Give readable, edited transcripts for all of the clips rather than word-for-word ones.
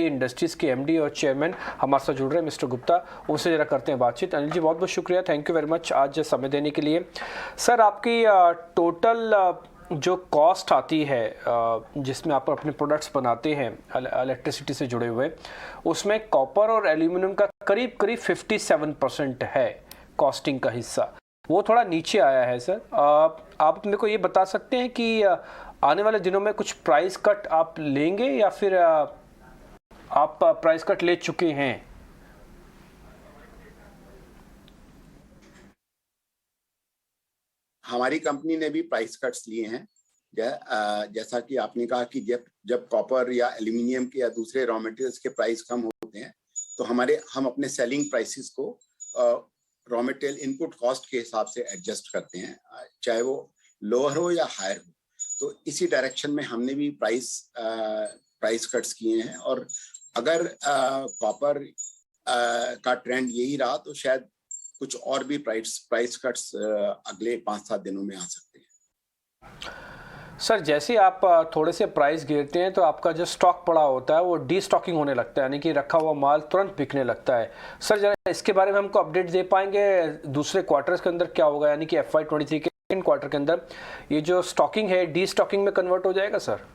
आई industries के MD और chairman हमारे साथ जुड़ रहे हैं मिस्टर गुप्ता, उनसे ज़रा करते हैं बातचीत। अनिल जी बहुत बहुत शुक्रिया, थैंक यू वेरी मच आज समय देने के लिए। सर आपकी टोटल जो कॉस्ट आती है जिसमें आप अपने प्रोडक्ट्स बनाते हैं इलेक्ट्रिसिटी से जुड़े हुए, उसमें कॉपर और एल्यूमिनियम का करीब करीब 57% है कॉस्टिंग का हिस्सा, वो थोड़ा नीचे आया है। सर आप मेरे को ये बता सकते हैं कि आने वाले दिनों में कुछ प्राइस कट आप लेंगे या फिर आप प्राइस कट ले चुके हैं? हमारी कंपनी ने भी प्राइस कट्स लिए हैं। जैसा कि आपने कहा कि जब कॉपर या एल्यूमिनियम के या दूसरे रॉ मटेरियल्स के प्राइस कम होते हैं तो हम अपने सेलिंग प्राइसेस को रॉ मटेरियल इनपुट कॉस्ट के हिसाब से एडजस्ट करते हैं, चाहे वो लोअर हो या हायर हो। तो इसी डायरेक्शन में हमने भी प्राइस कट्स किए हैं, और अगर कॉपर का ट्रेंड यही रहा तो शायद कुछ और भी प्राइस कट्स अगले 5-7 दिनों में आ सकते हैं। सर जैसे आप थोड़े से प्राइस गिरते हैं तो आपका जो स्टॉक पड़ा होता है वो डी स्टॉकिंग होने लगता है, यानी कि रखा हुआ माल तुरंत बिकने लगता है। सर जरा इसके बारे में हमको अपडेट दे पाएंगे दूसरे क्वार्टर्स के अंदर क्या होगा, यानी कि FY23 के सेकंड क्वार्टर के अंदर ये जो स्टॉकिंग है डी स्टॉकिंग में कन्वर्ट हो जाएगा? सर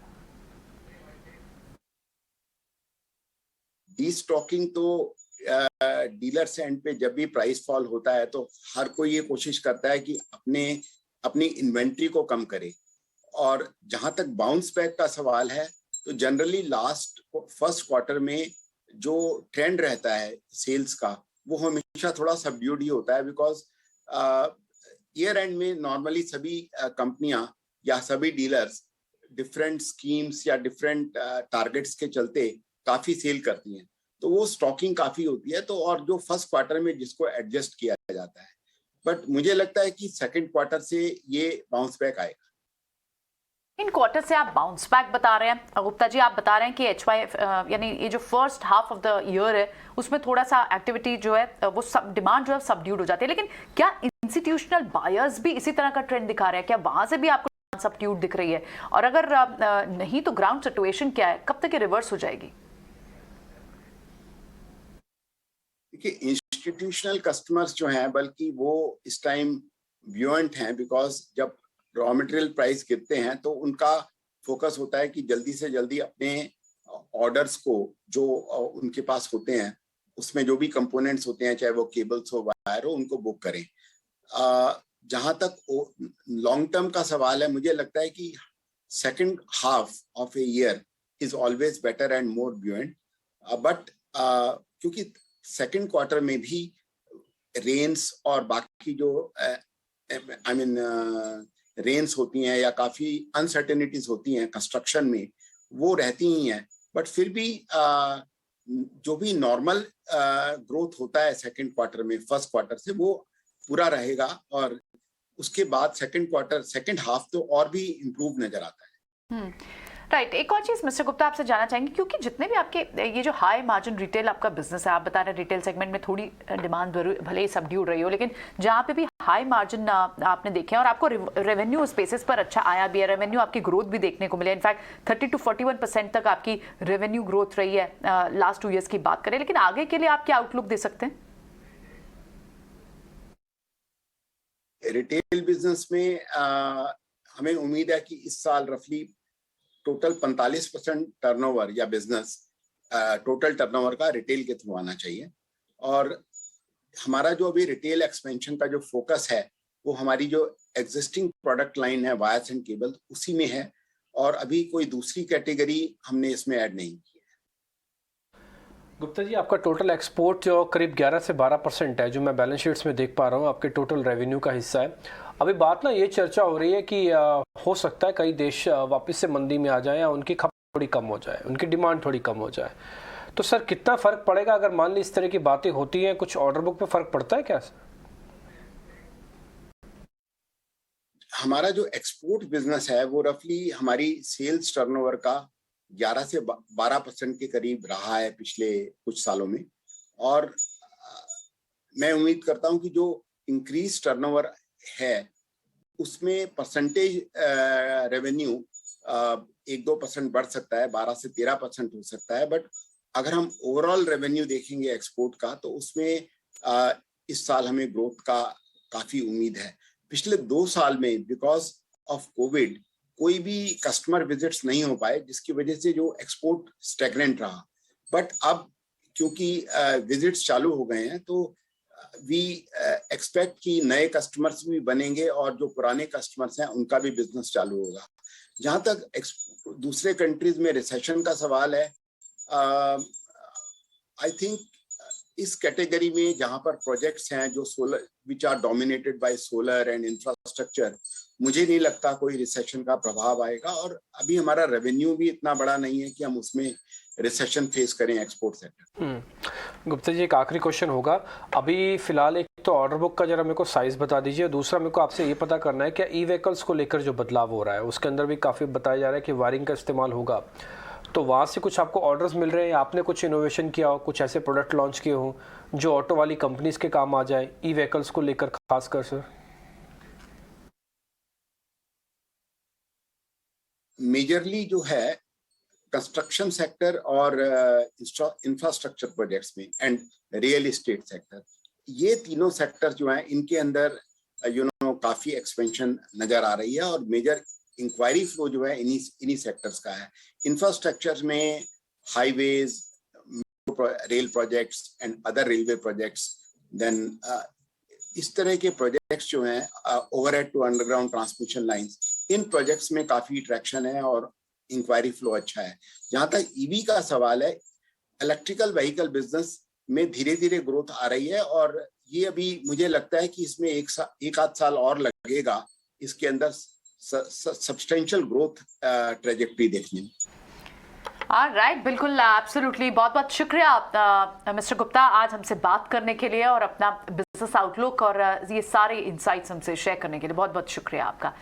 डी स्टॉकिंग तो डीलर्स एंड पे जब भी प्राइस फॉल होता है तो हर कोई ये कोशिश करता है कि अपनी इन्वेंट्री को कम करे। और जहां तक बाउंस बैक का सवाल है तो जनरली फर्स्ट क्वार्टर में जो ट्रेंड रहता है सेल्स का वो हमेशा थोड़ा सबड्यूड ही होता है, बिकॉज ईयर एंड में नॉर्मली सभी कंपनियां या सभी डीलर्स डिफरेंट स्कीम्स या डिफरेंट टारगेट्स के चलते काफी सेल करती हैं, तो वो स्टॉकिंग काफी होती है। तो और जो फर्स्ट क्वार्टर में जिसको एडजस्ट किया जाता है, बट मुझे लगता है कि सेकंड क्वार्टर से ये बाउंस बैक आएगा। इन क्वार्टर से आप बाउंस बैक बता रहे हैं गुप्ता जी, आप बता रहे हैं कि यानी ये जो first half of the year है उसमें थोड़ा सा एक्टिविटी जो है वो डिमांड जो है सबड्यूड हो जाती है, लेकिन क्या इंस्टीट्यूशनल बायर्स भी इसी तरह का ट्रेंड दिखा रहे हैं? क्या वहां से भी आपको सबड्यूड दिख रही है? और अगर नहीं तो ग्राउंड सिचुएशन क्या है, कब तक ये रिवर्स हो जाएगी? देखिए इंस्टीट्यूशनल कस्टमर्स जो हैं बल्कि वो इस टाइम ब्यूएंट हैं, बिकॉज जब रॉ मटेरियल प्राइस गिरते हैं तो उनका फोकस होता है कि जल्दी से जल्दी अपने ऑर्डर्स को जो उनके पास होते हैं उसमें जो भी कंपोनेंट्स होते हैं, चाहे वो केबल्स हो वायर हो, उनको बुक करें। जहां तक लॉन्ग टर्म का सवाल है, मुझे लगता है कि second half of a year is always better and more buoyant, but क्योंकि सेकंड क्वार्टर में भी रेन्स और बाकी जो रेन्स होती हैं या काफी अनसर्टेनिटीज होती हैं कंस्ट्रक्शन में, वो रहती ही हैं, बट फिर भी जो भी नॉर्मल ग्रोथ होता है सेकंड क्वार्टर में फर्स्ट क्वार्टर से वो पूरा रहेगा, और उसके बाद सेकंड हाफ तो और भी इम्प्रूव नजर आता है। राइट, एक और चीज़ मिस्टर गुप्ता आपसे जानना चाहेंगे, क्योंकि जितने भी आपके ये जो हाई मार्जिन रिटेल आपका बिजनेस है, आप बता रहे हैं रिटेल सेगमेंट में थोड़ी डिमांड भले ही सबड्यूड रही हो, लेकिन जहाँ पे भी हाई मार्जिन आपने देखे हैं और आपको रेवेन्यू उस बेसिस पर अच्छा आया भी है, रेवेन्यू आपकी ग्रोथ भी देखने को मिले, इनफैक्ट 30 to 41% तक आपकी रेवेन्यू ग्रोथ रही है लास्ट 2 ईयर्स की बात करें, लेकिन आगे के लिए आप क्या आउटलुक दे सकते हैं? रिटेल बिजनेस में हमें उम्मीद है कि इस साल रफली टोटल 45% टर्नओवर या बिजनेस टोटल टर्नओवर का रिटेल के थ्रू आना चाहिए। और हमारा जो अभी रिटेल एक्सपेंशन का जो फोकस है वो हमारी जो एग्जिस्टिंग प्रोडक्ट लाइन है वायर्स एंड केबल उसी में है, और अभी कोई दूसरी कैटेगरी हमने इसमें ऐड नहीं की है। गुप्ता जी आपका टोटल एक्सपोर्ट जो करीब 11 से 12% है, जो मैं बैलेंस शीट्स में देख पा रहा हूँ आपके टोटल रेवेन्यू का हिस्सा है। अभी बात ना ये चर्चा हो रही है कि हो सकता है कई देश वापस से मंदी में आ जाए या उनकी खपत थोड़ी कम हो जाए, उनकी डिमांड थोड़ी कम हो जाए, तो सर कितना फ़र्क पड़ेगा अगर मान ली इस तरह की बातें होती हैं? कुछ ऑर्डर बुक पे फ़र्क पड़ता है क्या? हमारा जो एक्सपोर्ट बिजनेस है वो रफली हमारी सेल्स टर्नओवर का 11 से 12% के करीब रहा है पिछले कुछ सालों में, और मैं उम्मीद करता हूं कि जो इंक्रीज टर्नओवर है उसमें परसेंटेज रेवेन्यू 1-2% बढ़ सकता है, 12 से 13% हो सकता है, बट अगर हम ओवरऑल रेवेन्यू देखेंगे एक्सपोर्ट का, तो उसमें इस साल हमें ग्रोथ का काफी उम्मीद है। पिछले 2 साल में बिकॉज ऑफ कोविड कोई भी कस्टमर विजिट्स नहीं हो पाए, जिसकी वजह से जो एक्सपोर्ट स्टैग्नेंट रहा। बट अब क्योंकि विजिट्स चालू हो गए हैं, तो वी एक्सपेक्ट कि नए कस्टमर्स भी बनेंगे और जो पुराने कस्टमर्स हैं उनका भी बिजनेस चालू होगा। जहां तक दूसरे कंट्रीज में रिसेशन का सवाल है, आई थिंक इस कैटेगरी में जहां पर प्रोजेक्ट्स हैं जो solar which are dominated by solar and infrastructure, मुझे नहीं लगता कोई रिसेशन का प्रभाव आएगा। और अभी हमारा रेवेन्यू भी इतना बड़ा नहीं है कि हम उसमें रिसेशन फेस करें एक्सपोर्ट सेक्टर। गुप्ता जी, एक आखिरी क्वेश्चन होगा। अभी फिलहाल एक तो ऑर्डर बुक का जरा मेरे को साइज बता दीजिए, और दूसरा मेरे को आपसे ये पता करना है क्या ई व्हीकल्स को लेकर जो बदलाव हो रहा है उसके अंदर भी काफ़ी बताया जा रहा है कि वायरिंग का इस्तेमाल होगा, तो वहाँ से कुछ आपको ऑर्डर्स मिल रहे हैं, आपने कुछ इनोवेशन किया हो, कुछ ऐसे प्रोडक्ट लॉन्च किए हो जो ऑटो वाली कंपनीज के काम आ जाए ई व्हीकल्स को लेकर खासकर? सर, मेजरली जो है कंस्ट्रक्शन सेक्टर और इंफ्रास्ट्रक्चर प्रोजेक्ट्स में एंड रियल एस्टेट सेक्टर, ये तीनों सेक्टर जो हैं इनके अंदर काफी एक्सपेंशन नजर आ रही है। और मेजर इंक्वायरी फ्लो जो है इन्हीं सेक्टर्स का है। इंफ्रास्ट्रक्चर में highways, rail projects and other railway projects, then इस तरह के प्रोजेक्ट्स जो हैं, overhead to underground transmission lines, इन प्रोजेक्ट्स में काफी ट्रैक्शन है और इंक्वायरी फ्लो अच्छा है। जहां तक ईवी का सवाल है, इलेक्ट्रिकल व्हीकल बिजनेस में धीरे धीरे ग्रोथ आ रही है, और ये अभी मुझे लगता है कि इसमें एक आध साल और लगेगा इसके अंदर सब्सटेंशियल ग्रोथ ट्रेजेक्टरी देखने में। राइट, बिल्कुल, एब्सोल्युटली। बहुत बहुत शुक्रिया आप मिस्टर गुप्ता आज हमसे बात करने के लिए और अपना बिजनेस आउटलुक और ये सारे इंसाइट्स हमसे शेयर करने के लिए। बहुत बहुत शुक्रिया आपका।